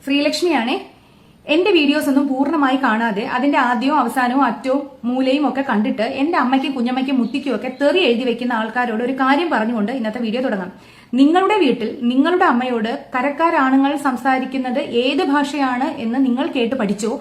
ശ്രീലക്ഷ്മിയാണേ. എന്റെ വീഡിയോസ് ഒന്നും പൂർണ്ണമായി കാണാതെ അതിന്റെ ആദ്യവും അവസാനവും അറ്റവും മൂലയും ഒക്കെ കണ്ടിട്ട് എന്റെ അമ്മയ്ക്കും കുഞ്ഞമ്മയ്ക്കും മുത്തിക്കും ഒക്കെ തെറി എഴുതി വെക്കുന്ന ആൾക്കാരോട് ഒരു കാര്യം പറഞ്ഞുകൊണ്ട് ഇന്നത്തെ വീഡിയോ തുടങ്ങാം. നിങ്ങളുടെ വീട്ടിൽ നിങ്ങളുടെ അമ്മയോട് കരക്കാരാണുങ്ങൾ സംസാരിക്കുന്നത് ഏത് ഭാഷയാണ് എന്ന് നിങ്ങൾ കേട്ട് പഠിച്ചോ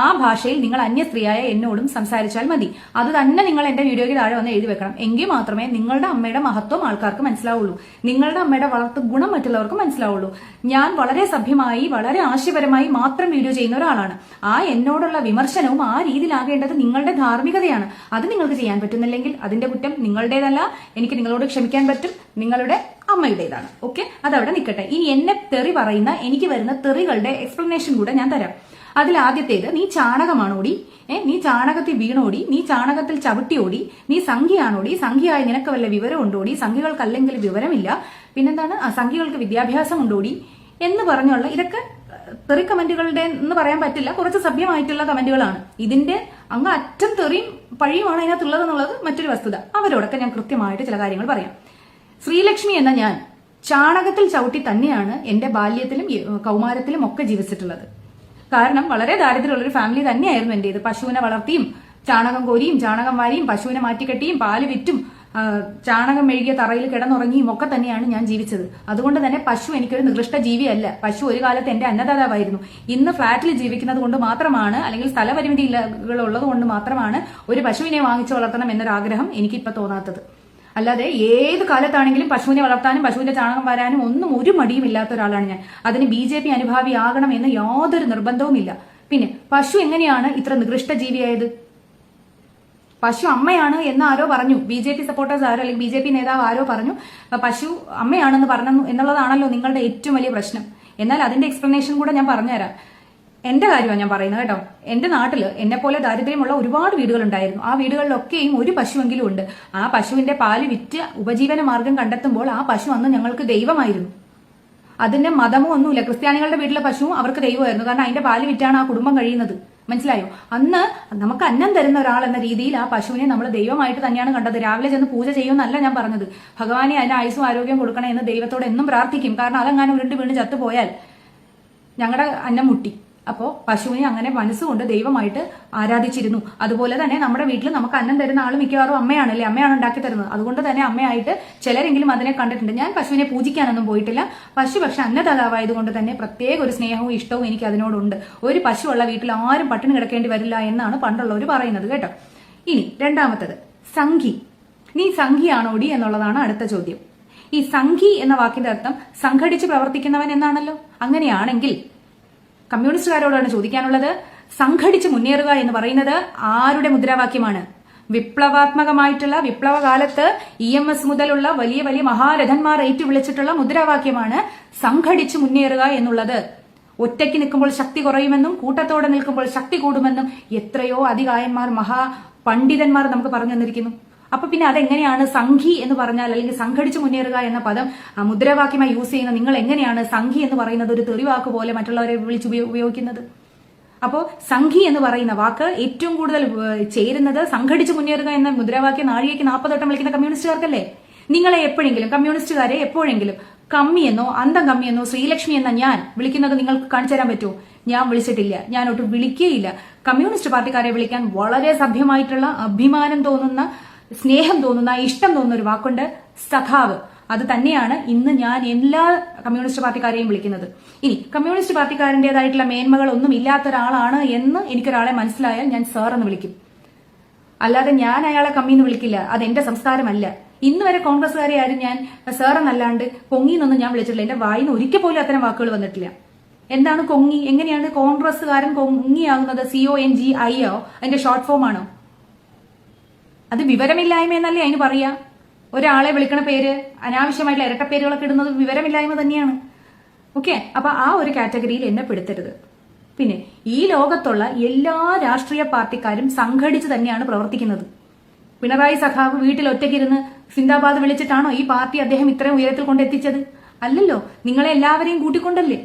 ആ ഭാഷയിൽ നിങ്ങൾ അന്യസ്ത്രീയായ എന്നോടും സംസാരിച്ചാൽ മതി. അത് തന്നെ നിങ്ങൾ എന്റെ വീഡിയോയ്ക്ക് താഴെ വന്ന് എഴുതി വെക്കണം. എങ്കിൽ മാത്രമേ നിങ്ങളുടെ അമ്മയുടെ മഹത്വം ആൾക്കാർക്ക് മനസ്സിലാവുള്ളൂ, നിങ്ങളുടെ അമ്മയുടെ വളർത്തു ഗുണം മറ്റുള്ളവർക്ക് മനസ്സിലാവുള്ളൂ. ഞാൻ വളരെ സഭ്യമായി വളരെ ആശയപരമായി മാത്രം വീഡിയോ ചെയ്യുന്ന ഒരാളാണ്. ആ എന്നോടുള്ള വിമർശനവും ആ രീതിയിലാകേണ്ടത് നിങ്ങളുടെ ധാർമ്മികതയാണ്. അത് നിങ്ങൾക്ക് ചെയ്യാൻ പറ്റുന്നില്ലെങ്കിൽ അതിന്റെ കുറ്റം നിങ്ങളുടേതല്ല. എനിക്ക് നിങ്ങളോട് ക്ഷമിക്കാൻ പറ്റും, നിങ്ങളുടെ അമ്മയുടേതാണ്. ഓക്കെ, അതവിടെ നിൽക്കട്ടെ. ഇനി എന്നെ തെറി പറയുന്ന എനിക്ക് വരുന്ന തെറികളുടെ എക്സ്പ്ലനേഷൻ കൂടെ ഞാൻ തരാം. അതിൽ ആദ്യത്തേത്, നീ ചാണകമാണോടി, നീ ചാണകത്തിൽ വീണോടി, നീ ചാണകത്തിൽ ചവിട്ടിയോടി, നീ സംഖ്യയാണോടി, സംഖ്യയായി നിനക്ക് വല്ല വിവരം ഉണ്ടോടി, സംഖ്യകൾക്കല്ലെങ്കിൽ വിവരമില്ല, പിന്നെന്താണ് സംഖ്യകൾക്ക് വിദ്യാഭ്യാസം ഉണ്ടോടി എന്ന് പറഞ്ഞുള്ള ഇതൊക്കെ തെറി കമന്റുകളുടെ എന്ന് പറയാൻ പറ്റില്ല, കുറച്ച് സഭ്യമായിട്ടുള്ള കമന്റുകളാണ്. ഇതിന്റെ അങ്ങ് അറ്റം തെറിയും പഴിയുമാണ് അതിനകത്തുള്ളതെന്നുള്ളത് മറ്റൊരു വസ്തുത. അവരോടൊക്കെ ഞാൻ കൃത്യമായിട്ട് ചില കാര്യങ്ങൾ പറയാം. ശ്രീലക്ഷ്മി എന്ന ഞാൻ ചാണകത്തിൽ ചവിട്ടി തന്നെയാണ് എന്റെ ബാല്യത്തിലും കൗമാരത്തിലും ഒക്കെ ജീവിച്ചിട്ടുള്ളത്. കാരണം വളരെ ദാരിദ്ര്യമുള്ളൊരു ഫാമിലി തന്നെയായിരുന്നു എന്റേത്. പശുവിനെ വളർത്തിയും ചാണകം കോരിയും ചാണകം വാരിയും പശുവിനെ മാറ്റിക്കെട്ടിയും പാല് വിറ്റും ചാണകം മെഴുകിയ തറയിൽ കിടന്നുറങ്ങിയും ഒക്കെ തന്നെയാണ് ഞാൻ ജീവിച്ചത്. അതുകൊണ്ട് തന്നെ പശു എനിക്കൊരു നികൃഷ്ട ജീവിയല്ല. പശു ഒരു കാലത്ത് എന്റെ അന്നദാതാവായിരുന്നു. ഇന്ന് ഫ്ളാറ്റിൽ ജീവിക്കുന്നത് കൊണ്ട് മാത്രമാണ്, അല്ലെങ്കിൽ സ്ഥലപരിമിതികൾ ഉള്ളത് കൊണ്ട് മാത്രമാണ് ഒരു പശുവിനെ വാങ്ങിച്ചു വളർത്തണം എന്നൊരാഗ്രഹം എനിക്കിപ്പോ തോന്നാത്തത്. അല്ലാതെ ഏത് കാലത്താണെങ്കിലും പശുവിനെ വളർത്താനും പശുവിന്റെ ചാണകം വരാനും ഒന്നും ഒരു മടിയും ഇല്ലാത്ത ഒരാളാണ് ഞാൻ. അതിന് BJP അനുഭാവിയാകണം എന്ന് യാതൊരു നിർബന്ധവുമില്ല. പിന്നെ പശു എങ്ങനെയാണ് ഇത്ര നികൃഷ്ട ജീവിയായത്? പശു അമ്മയാണ് എന്ന് ആരോ പറഞ്ഞു, BJP സപ്പോർട്ടേഴ്സ് ആരോ അല്ലെങ്കിൽ BJP നേതാവ് ആരോ പറഞ്ഞു പശു അമ്മയാണെന്ന് പറഞ്ഞു എന്നുള്ളതാണല്ലോ നിങ്ങളുടെ ഏറ്റവും വലിയ പ്രശ്നം. എന്നാൽ അതിന്റെ എക്സ്പ്ലനേഷൻ കൂടെ ഞാൻ പറഞ്ഞുതരാം. എന്റെ കാര്യമാണ് ഞാൻ പറയുന്നത് കേട്ടോ. എന്റെ നാട്ടില് എന്നെ പോലെ ദാരിദ്ര്യമുള്ള ഒരുപാട് വീടുകൾ ഉണ്ടായിരുന്നു. ആ വീടുകളിലൊക്കെയും ഒരു പശുവെങ്കിലും ഉണ്ട്. ആ പശുവിന്റെ പാല് വിറ്റ് ഉപജീവന മാർഗം കണ്ടെത്തുമ്പോൾ ആ പശു അന്ന് ഞങ്ങൾക്ക് ദൈവമായിരുന്നു. അതിന്റെ മതമോ ഒന്നുമില്ല. ക്രിസ്ത്യാനികളുടെ വീട്ടിലെ പശുവും അവർക്ക് ദൈവമായിരുന്നു. കാരണം അതിന്റെ പാല് വിറ്റാണ് ആ കുടുംബം കഴിയുന്നത്. മനസ്സിലായോ? അന്ന് നമുക്ക് അന്നം തരുന്ന ഒരാൾ എന്ന രീതിയിൽ ആ പശുവിനെ നമ്മൾ ദൈവമായിട്ട് തന്നെയാണ് കണ്ടത്. രാവിലെ ചെന്ന് പൂജ ചെയ്യുമെന്നല്ല ഞാൻ പറഞ്ഞത്. ഭഗവാനെ അതിന് ആയുസ്സും ആരോഗ്യം കൊടുക്കണേ എന്ന് ദൈവത്തോട് എന്നും പ്രാർത്ഥിക്കും. കാരണം അതെങ്ങാനും ഉരുണ്ട് വീണ് ചത്തുപോയാൽ ഞങ്ങളുടെ അന്നം മുട്ടി. അപ്പോ പശുവിനെ അങ്ങനെ മനസ്സുകൊണ്ട് ദൈവമായിട്ട് ആരാധിച്ചിരുന്നു. അതുപോലെ തന്നെ നമ്മുടെ വീട്ടിൽ നമുക്ക് അന്നം തരുന്ന ആൾ മിക്കവാറും അമ്മയാണല്ലേ, അമ്മയാണ് ഉണ്ടാക്കി തരുന്നത്. അതുകൊണ്ട് തന്നെ അമ്മയായിട്ട് ചിലരെങ്കിലും അതിനെ കണ്ടിട്ടുണ്ട്. ഞാൻ പശുവിനെ പൂജിക്കാനൊന്നും പോയിട്ടില്ല. പശു പക്ഷെ അന്നദാതാവായതുകൊണ്ട് തന്നെ പ്രത്യേക ഒരു സ്നേഹവും ഇഷ്ടവും എനിക്ക് അതിനോടുണ്ട്. ഒരു പശുവുള്ള വീട്ടിൽ ആരും പട്ടിണി കിടക്കേണ്ടി വരില്ല എന്നാണ് പണ്ടുള്ളവർ പറയുന്നത് കേട്ടോ. ഇനി രണ്ടാമത്തത്, സംഘി. നീ സംഘിയാണോടി എന്നുള്ളതാണ് അടുത്ത ചോദ്യം. ഈ സംഘി എന്ന വാക്കിന്റെ അർത്ഥം സംഘടിച്ച് പ്രവർത്തിക്കുന്നവൻ എന്നാണല്ലോ. അങ്ങനെയാണെങ്കിൽ കമ്മ്യൂണിസ്റ്റുകാരോടാണ് ചോദിക്കാനുള്ളത്, സംഘടിച്ച് മുന്നേറുക എന്ന് പറയുന്നത് ആരുടെ മുദ്രാവാക്യമാണ്? വിപ്ലവാത്മകമായിട്ടുള്ള വിപ്ലവകാലത്ത് EMS മുതലുള്ള വലിയ വലിയ മഹാരഥന്മാർ ഏറ്റുവിളിച്ചിട്ടുള്ള മുദ്രാവാക്യമാണ് സംഘടിച്ച് മുന്നേറുക എന്നുള്ളത്. ഒറ്റയ്ക്ക് നിൽക്കുമ്പോൾ ശക്തി കുറയുമെന്നും കൂട്ടത്തോടെ നിൽക്കുമ്പോൾ ശക്തി കൂടുമെന്നും എത്രയോ അതികായന്മാർ മഹാപണ്ഡിതന്മാർ നമുക്ക് പറഞ്ഞു തന്നിരിക്കുന്നു. അപ്പൊ പിന്നെ അതെങ്ങനെയാണ് സംഘി എന്ന് പറഞ്ഞാൽ, അല്ലെങ്കിൽ സംഘടിച്ച് മുന്നേറുക എന്ന പദം മുദ്രാവാക്യമായി യൂസ് ചെയ്യുന്ന നിങ്ങൾ എങ്ങനെയാണ് സംഘി എന്ന് പറയുന്നത് ഒരു തെറിവാക്ക് പോലെ മറ്റുള്ളവരെ വിളിച്ച് ഉപയോഗിക്കുന്നത്? അപ്പോ സംഘി എന്ന് പറയുന്ന വാക്ക് ഏറ്റവും കൂടുതൽ ചേരുന്നത് സംഘടിച്ച് മുന്നേറുക എന്ന മുദ്രാവാക്യം നാഴികയ്ക്ക് 40 വട്ടം വിളിക്കുന്ന കമ്മ്യൂണിസ്റ്റുകാർക്കല്ലേ? നിങ്ങളെ എപ്പോഴെങ്കിലും കമ്മ്യൂണിസ്റ്റുകാരെ എപ്പോഴെങ്കിലും കമ്മിയെന്നോ അന്തം കമ്മിയെന്നോ ശ്രീലക്ഷ്മി എന്ന ഞാൻ വിളിക്കുന്നത് നിങ്ങൾക്ക് കാണിച്ചു തരാൻ പറ്റുമോ? ഞാൻ വിളിച്ചിട്ടില്ല, ഞാൻ ഒട്ടും വിളിക്കുകയില്ല. കമ്മ്യൂണിസ്റ്റ് പാർട്ടിക്കാരെ വിളിക്കാൻ വളരെ സഭ്യമായിട്ടുള്ള അഭിമാനം തോന്നുന്ന, സ്നേഹം തോന്നുന്ന, ഇഷ്ടം തോന്നുന്ന ഒരു വാക്കുണ്ട്, സഖാവ്. അത് തന്നെയാണ് ഇന്ന് ഞാൻ എല്ലാ കമ്മ്യൂണിസ്റ്റ് പാർട്ടിക്കാരെയും വിളിക്കുന്നത്. ഇനി കമ്മ്യൂണിസ്റ്റ് പാർട്ടിക്കാരന്റേതായിട്ടുള്ള മേന്മകളൊന്നും ഇല്ലാത്ത ഒരാളാണ് എന്ന് എനിക്കൊരാളെ മനസ്സിലായാൽ ഞാൻ സാർ എന്ന് വിളിക്കും. അല്ലാതെ ഞാൻ അയാളെ കമ്മിന്ന് വിളിക്കില്ല. അതെന്റെ സംസ്കാരമല്ല. ഇന്ന് വരെ കോൺഗ്രസ്സുകാരെ ആരും ഞാൻ സാർ എന്നല്ലാണ്ട് കൊങ്ങിന്നൊന്നും ഞാൻ വിളിച്ചിട്ടില്ല. എന്റെ വായിന്ന് ഒരിക്കൽ പോലും അത്തരം വാക്കുകൾ വന്നിട്ടില്ല. എന്താണ് കൊങ്ങി? എങ്ങനെയാണ് കോൺഗ്രസ്സുകാരൻ കൊങ്ങിയാകുന്നത്? CONGI അതിന്റെ ഷോർട്ട് ഫോം ആണോ? അത് വിവരമില്ലായ്മ എന്നല്ലേ അതിന് പറയാ. ഒരാളെ വിളിക്കണ പേര് അനാവശ്യമായിട്ടുള്ള ഇരട്ടപ്പേരുകളൊക്കെ ഇടുന്നത് വിവരമില്ലായ്മ തന്നെയാണ്. ഓക്കെ, അപ്പൊ ആ ഒരു കാറ്റഗറിയിൽ എന്നെ പെടുത്തരുത്. പിന്നെ ഈ ലോകത്തുള്ള എല്ലാ രാഷ്ട്രീയ പാർട്ടിക്കാരും സംഘടിച്ച് തന്നെയാണ് പ്രവർത്തിക്കുന്നത്. പിണറായി സഖാവ് വീട്ടിൽ ഒറ്റയ്ക്കിരുന്ന് സിന്ദാബാദ് വിളിച്ചിട്ടാണോ ഈ പാർട്ടി അദ്ദേഹം ഇത്രയും ഉയരത്തിൽ കൊണ്ടെത്തിച്ചത്? അല്ലല്ലോ, നിങ്ങളെ എല്ലാവരെയും കൂട്ടിക്കൊണ്ടല്ലേ.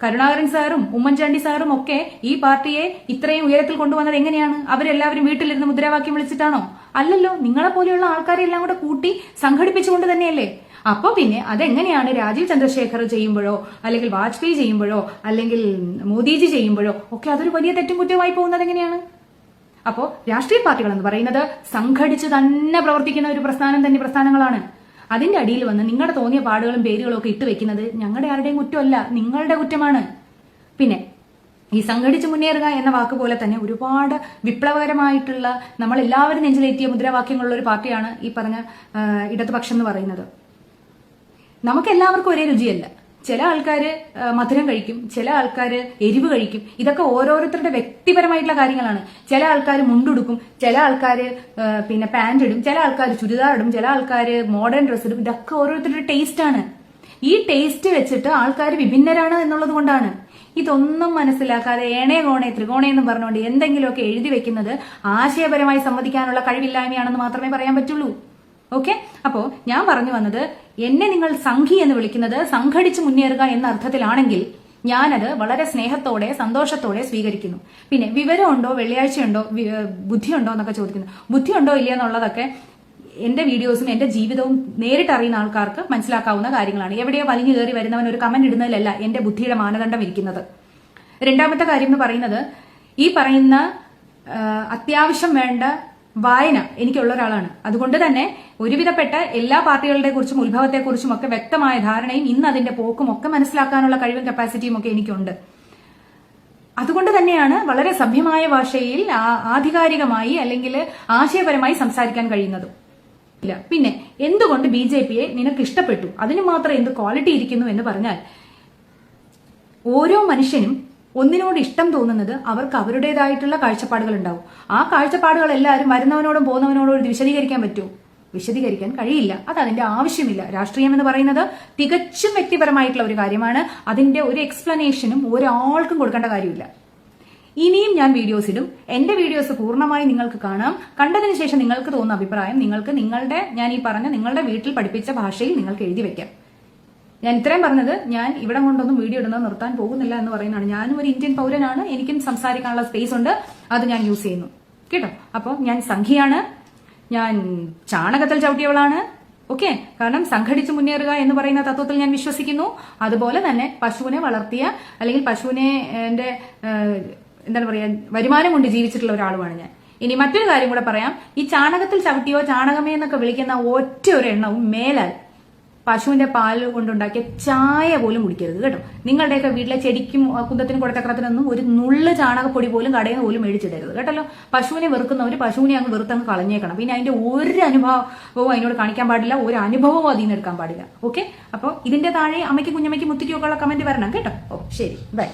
കരുണാകരൻ സാറും ഉമ്മൻചാണ്ടി സാറും ഒക്കെ ഈ പാർട്ടിയെ ഇത്രയും ഉയരത്തിൽ കൊണ്ടുവന്നത് എങ്ങനെയാണ്? അവരെല്ലാവരും വീട്ടിലിരുന്ന് മുദ്രാവാക്യം വിളിച്ചിട്ടാണോ? അല്ലല്ലോ, നിങ്ങളെ പോലെയുള്ള ആൾക്കാരെ എല്ലാം കൂടെ കൂട്ടി സംഘടിപ്പിച്ചുകൊണ്ട് തന്നെയല്ലേ. അപ്പൊ പിന്നെ അതെങ്ങനെയാണ് രാജീവ് ചന്ദ്രശേഖർ ചെയ്യുമ്പോഴോ അല്ലെങ്കിൽ വാജ്പേയി ചെയ്യുമ്പോഴോ അല്ലെങ്കിൽ മോദിജി ചെയ്യുമ്പോഴോ ഒക്കെ അതൊരു വലിയ തെറ്റും കുറ്റമായി പോകുന്നത് എങ്ങനെയാണ്? അപ്പോ രാഷ്ട്രീയ പാർട്ടികൾ എന്ന് പറയുന്നത് സംഘടിച്ച് തന്നെ പ്രവർത്തിക്കുന്ന ഒരു പ്രസ്ഥാനങ്ങളാണ്. അതിന്റെ അടിയിൽ വന്ന് നിങ്ങളുടെ തോന്നിയ പാടുകളും പേരുകളും ഒക്കെ ഇട്ട് വെക്കുന്നത് ഞങ്ങളുടെ ആരുടെയും കുറ്റമല്ല, നിങ്ങളുടെ കുറ്റമാണ്. പിന്നെ ഈ സംഘടിച്ച് മുന്നേറുക എന്ന വാക്ക് പോലെ തന്നെ ഒരുപാട് വിപ്ലവകരമായിട്ടുള്ള നമ്മൾ എല്ലാവരും നെഞ്ചിലേറ്റിയ മുദ്രാവാക്യങ്ങളുള്ള ഒരു പാർട്ടിയാണ് ഈ പറഞ്ഞ ഇടതുപക്ഷം എന്ന് പറയുന്നത്. നമുക്ക് എല്ലാവർക്കും ഒരേ രുചിയല്ല. ചില ആൾക്കാര് മധുരം കഴിക്കും, ചില ആൾക്കാര് എരിവ് കഴിക്കും. ഇതൊക്കെ ഓരോരുത്തരുടെ വ്യക്തിപരമായിട്ടുള്ള കാര്യങ്ങളാണ്. ചില ആൾക്കാർ മുണ്ടുടുക്കും, ചില ആൾക്കാര് പിന്നെ പാന്റ് ഇടും, ചില ആൾക്കാർ ചുരിദാർ ഇടും, ചില ആൾക്കാര് മോഡേൺ ഡ്രസ് ഇടും. ഇതൊക്കെ ഓരോരുത്തരുടെ ടേസ്റ്റ് ആണ്. ഈ ടേസ്റ്റ് വെച്ചിട്ട് ആൾക്കാർ വിഭിന്നരാണ് എന്നുള്ളത് കൊണ്ടാണ്. ഇതൊന്നും മനസ്സിലാക്കാതെ ഏണേ കോണേ ത്രികോണേ എന്ന് പറഞ്ഞുകൊണ്ട് എന്തെങ്കിലുമൊക്കെ എഴുതി വെക്കുന്നത് ആശയപരമായി സംവദിക്കാനുള്ള കഴിവില്ലായ്മയാണെന്ന് മാത്രമേ പറയാൻ പറ്റുള്ളൂ. ഓക്കെ, അപ്പോ ഞാൻ പറഞ്ഞു വന്നത്, എന്നെ നിങ്ങൾ സംഘി എന്ന് വിളിക്കുന്നത് സംഘടിച്ച് മുന്നേറുക എന്ന അർത്ഥത്തിലാണെങ്കിൽ ഞാനത് വളരെ സ്നേഹത്തോടെ സന്തോഷത്തോടെ സ്വീകരിക്കുന്നു. പിന്നെ വിവരമുണ്ടോ, വെള്ളിയാഴ്ചയുണ്ടോ, ബുദ്ധിയുണ്ടോ എന്നൊക്കെ ചോദിക്കുന്നു. ബുദ്ധിയുണ്ടോ ഇല്ല എന്നുള്ളതൊക്കെ എന്റെ വീഡിയോസും എന്റെ ജീവിതവും നേരിട്ട് അറിയുന്ന ആൾക്കാർക്ക് മനസ്സിലാക്കാവുന്ന കാര്യങ്ങളാണ്. എവിടെയോ വലിഞ്ഞു കയറി വരുന്നവൻ ഒരു കമന്റ് ഇടുന്നതിലല്ല എന്റെ ബുദ്ധിയുടെ മാനദണ്ഡം ഇരിക്കുന്നത്. രണ്ടാമത്തെ കാര്യം എന്ന് പറയുന്നത്, ഈ പറയുന്ന അത്യാവശ്യം വേണ്ട വായന എനിക്കുള്ള ഒരാളാണ്. അതുകൊണ്ട് തന്നെ ഒരുവിധപ്പെട്ട എല്ലാ പാർട്ടികളുടെ കുറിച്ചും ഉത്ഭവത്തെക്കുറിച്ചും ഒക്കെ വ്യക്തമായ ധാരണയും ഇന്ന് അതിന്റെ പോക്കും ഒക്കെ മനസ്സിലാക്കാനുള്ള കഴിവും കപ്പാസിറ്റിയും ഒക്കെ എനിക്കുണ്ട്. അതുകൊണ്ട് തന്നെയാണ് വളരെ സഭ്യമായ ഭാഷയിൽ ആധികാരികമായി അല്ലെങ്കിൽ ആശയപരമായി സംസാരിക്കാൻ കഴിയുന്നതും. ഇല്ല, പിന്നെ എന്തുകൊണ്ട് BJPയെ നിനക്ക് ഇഷ്ടപ്പെട്ടു, അതിന് മാത്രം എന്ത് ക്വാളിറ്റി ഇരിക്കുന്നു എന്ന് പറഞ്ഞാൽ, ഓരോ മനുഷ്യനും ഒന്നിനോട് ഇഷ്ടം തോന്നുന്നത് അവർക്ക് അവരുടേതായിട്ടുള്ള കാഴ്ചപ്പാടുകൾ ഉണ്ടാവും. ആ കാഴ്ചപ്പാടുകൾ എല്ലാവരും വരുന്നവനോടും പോകുന്നവനോടും വിശദീകരിക്കാൻ പറ്റുമോ? വിശദീകരിക്കാൻ കഴിയില്ല. അത് അതിന്റെ ആവശ്യമില്ല. രാഷ്ട്രീയം എന്ന് പറയുന്നത് തികച്ചും വ്യക്തിപരമായിട്ടുള്ള ഒരു കാര്യമാണ്. അതിന്റെ ഒരു എക്സ്പ്ലനേഷനും ഒരാൾക്കും കൊടുക്കേണ്ട കാര്യമില്ല. ഇനിയും ഞാൻ വീഡിയോസ് ഇടും. എന്റെ വീഡിയോസ് പൂർണ്ണമായി നിങ്ങൾക്ക് കാണാം. കണ്ടതിന് ശേഷം നിങ്ങൾക്ക് തോന്നുന്ന അഭിപ്രായം ഞാൻ ഈ പറഞ്ഞ നിങ്ങളുടെ വീട്ടിൽ പഠിപ്പിച്ച ഭാഷയിൽ നിങ്ങൾക്ക് എഴുതി വെക്കാം. ഞാൻ ഇത്രയും പറഞ്ഞത്, ഞാൻ ഇവിടെ കൊണ്ടൊന്നും വീഡിയോ ഇടുന്നത് നിർത്താൻ പോകുന്നില്ല എന്ന് പറയുന്നതാണ്. ഞാനും ഒരു ഇന്ത്യൻ പൗരനാണ്, എനിക്കും സംസാരിക്കാനുള്ള സ്പേസ് ഉണ്ട്, അത് ഞാൻ യൂസ് ചെയ്യുന്നു കേട്ടോ. അപ്പോൾ ഞാൻ സംഘിയാണ്, ഞാൻ ചാണകത്തിൽ ചവിട്ടിയവളാണ്. ഓക്കെ, കാരണം സംഘടിച്ച് മുന്നേറുക എന്ന് പറയുന്ന തത്വത്തിൽ ഞാൻ വിശ്വസിക്കുന്നു. അതുപോലെ തന്നെ പശുവിനെ വളർത്തിയ അല്ലെങ്കിൽ പശുവിനെ എന്താണ് പറയാ വരുമാനം കൊണ്ട് ജീവിച്ചിട്ടുള്ള ഒരാളുമാണ് ഞാൻ. ഇനി മറ്റൊരു കാര്യം കൂടെ പറയാം. ഈ ചാണകത്തിൽ ചവിട്ടിയോ ചാണകമേ എന്നൊക്കെ വിളിക്കുന്ന ഒറ്റ ഒരു എണ്ണവും മേലാൽ പശുവിന്റെ പാല് കൊണ്ടുണ്ടാക്കിയ ചായ പോലും കുടിക്കരുത് കേട്ടോ. നിങ്ങളുടെയൊക്കെ വീട്ടിലെ ചെടിക്കും കുന്തത്തിനും കുടത്തക്രത്തിനൊന്നും ഒരു നുള്ള് ചാണകപ്പൊടി പോലും കടയിൽ നിന്ന് പോലും മേടിച്ചിടരുത് കേട്ടല്ലോ. പശുവിനെ വെറുക്കുന്നവര് പശുവിനെ അങ്ങ് വെറുത്തങ്ങ് കളഞ്ഞേക്കണം. പിന്നെ അതിന്റെ ഒരു അനുഭവവും അതിനോട് കാണിക്കാൻ പാടില്ല, ഒരു അനുഭവവും അതിൽ നിന്ന് എടുക്കാൻ പാടില്ല. ഓക്കെ, അപ്പോൾ ഇതിന്റെ താഴെ അമ്മയ്ക്ക് കുഞ്ഞമ്മയ്ക്ക് മുത്തിക്കും ഒക്കെ ഉള്ള കമന്റ് വരണം കേട്ടോ. ഓ ശരി, ബൈ.